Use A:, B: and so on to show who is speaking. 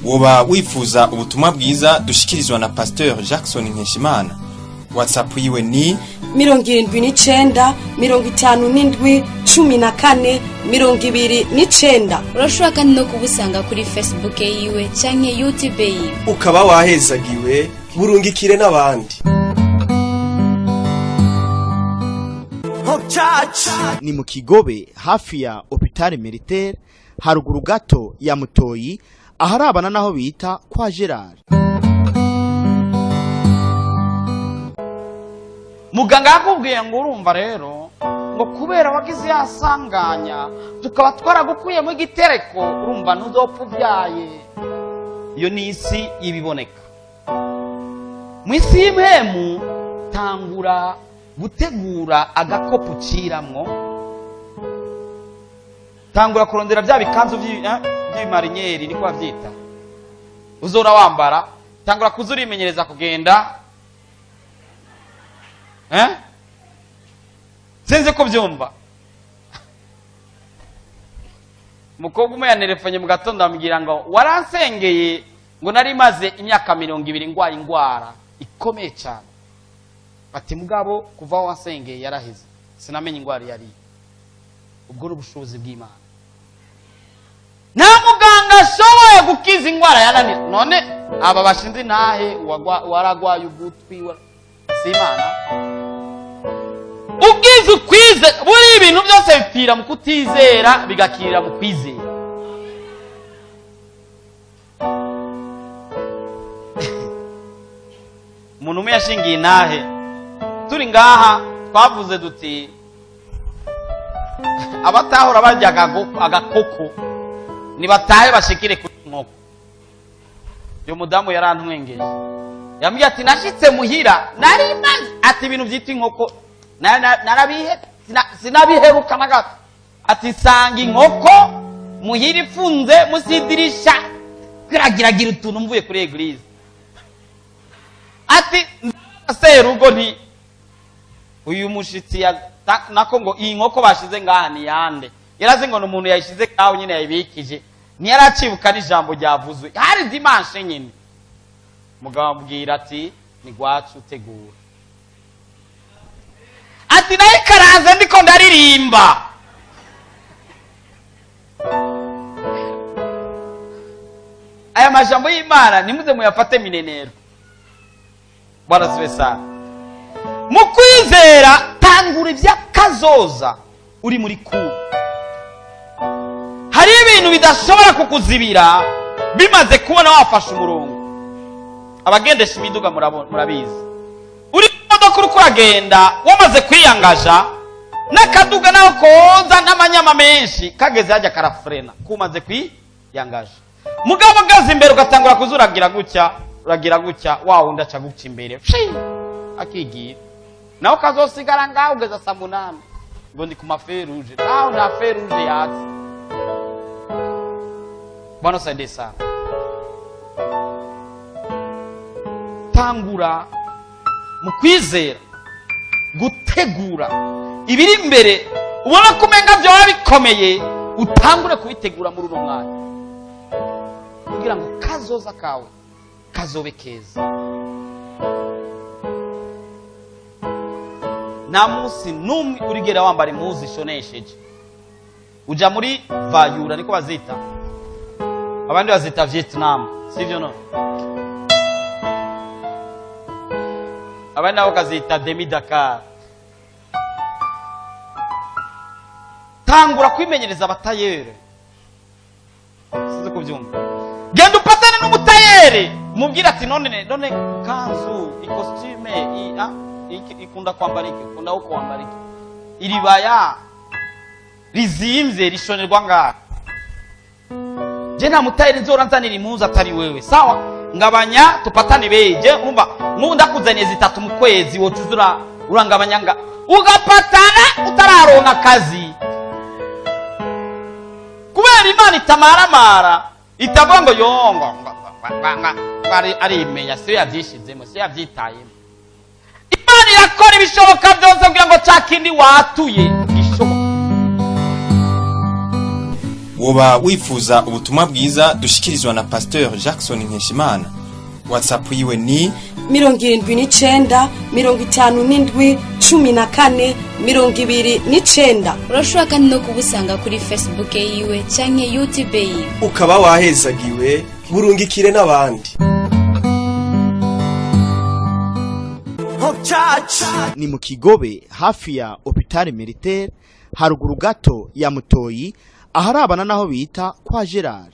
A: woba wifuza ubutumwa bwiza dushikirizwa na Pasteur Jackson Nkeshimana. WhatsApp yiwe ni
B: 79 57 14 29.
C: urashobora kandi no kubusanga kuri Facebook yiwe canke YouTube yiwe.
D: Ukaba wahezagiwe burungikire n'abandi.
E: Ni mu Kigobe hafi ya Hôpital Militaire haruguru gato ya Mutoyi aharabana naho bita kwa Gerard.
F: Muganga yakubwiye ngo urumva rero ngo kubera wagize yasanganya tukaba twaragukuye mu gitereko urumva ntuzopfuvyaye. Iyo ni isi ibiboneka. Mu isi y'impemu tangura gutegura agakopo uciramwo, tangura kurondera bya bikanzu by'imarinyeri niko bavyita uzora wambara, tangura kuzurimenyereza kugenda sinzi ko byumva. Umukobwa umwe yanerefanye mu gatondo amubwira ngo waransengeye ngo nari maze imyaka 20 ngwaye ingwara ikomeye cyane. Bati mugabo kuva wasengeye yaraheze sinamenye ingwara yari. Ubwo n'ubushobozi bw'Imana. Nta muganga ashoboye gukiza ingwara yananira. None aba bashinze nahe waragwaye ugutwi si Imana. Ubwiza ukwize buri ibintu byose bipfira mu kutizera bigakirira mu kwizera. Umuntu umwe yashingiye nahe turi ngaha twavuze duti abatahora barya agakoko nibatahe bashikire ku nkoko. Yo mudamu yarantwengeye yambwiye ati nashitse muhira nari maze ati ibintu byitwa inkoko narabihe sinabiheruka na gato. Ati sanga inkoko muhira ifunze musidirisha kwiragiragira utuntu mvuye kuri eglise. Ati serugo nti uyu mushitsi nako ngo iyi nkoko bashize ngaha ni yande. Yaraze ngo n'umuntu yayishize kaho nyine yayibikije ntiyaracibuka n'ijambo ryavuzwe hari dimanche nyine. Mugabo ambwira ati ni gwacu tegura. Ati naye karanze ndiko ndaririmba. Aya majambo y'Imana nimuze muyafate minenero. Bwana siwe sana. Mu kwizera tangura iby'akazoza uri muri ku. Hari ibintu bidashobora kukuzibira bimaze kubona wafashe umurongo. Abagendesha imiduga murabizi. Uri modoka uko uragenda wamaze kwiyangaja n'akaduga naho koza n'amanyama menshi kageze hajya karafrena kumaze kwiyangaja. Mugabo gaza imbere ugatangura kuzuragira gutya wawo ndaca guca imbere akigira naho kazosigara ngaho ugeza saa 8 ngo ndi ku maferuje naho nta feruje yatse. Bwana saide sana. Tangura mu kwizera gutegura ibiri imbere ubona kumenga byo bikomeye utangure kubitegura muri uno mwanya kugira ngo kazoza kawe kazobe keza. Nta munsi n'umwe urigera wambara impuzu ishonesheje uja muri vayura niko bazita, abandi bazita Vietnam sivyo no, abandi nabo kazita demi Dakar. Tangura kwimenyereza abatayere size kubyumva. Genda upatane n'umutayere mubwira ati none kanzu ikostume ikunda kwambara iki ikunda uko kwambara iki iribaya rizimze rishonerwa ngaha. Je nta mutayere nzora nzanira impuzu atari wewe sawa ngabanya tupatane beje umva nkunda kuzaniye zitatu mu kwezi wocuzura urangabanya nga ugapatana utararonka akazi kubera Imana itamaramara itavuga ngo yongo ari imenya siyo yavyishizemo siyo yavyitayemo. Imana irakora ibishoboka byose kugira ngo cakindi watuye gishoboka.
A: woba wifuza ubutumwa bwiza dushikirizwa na Pasteur Jackson Nkeshimana, WhatsApp yiwe ni
B: 79 57 14 29.
C: urashobora kandi no kubusanga kuri Facebook yiwe canke YouTube yiwe.
D: ukaba wahezagiwe burungikire n'abandi.
E: ni mu Kigobe hafi ya Hôpital Militaire haruguru gato ya Mutoyi aharabana naho bita kwa Gerard.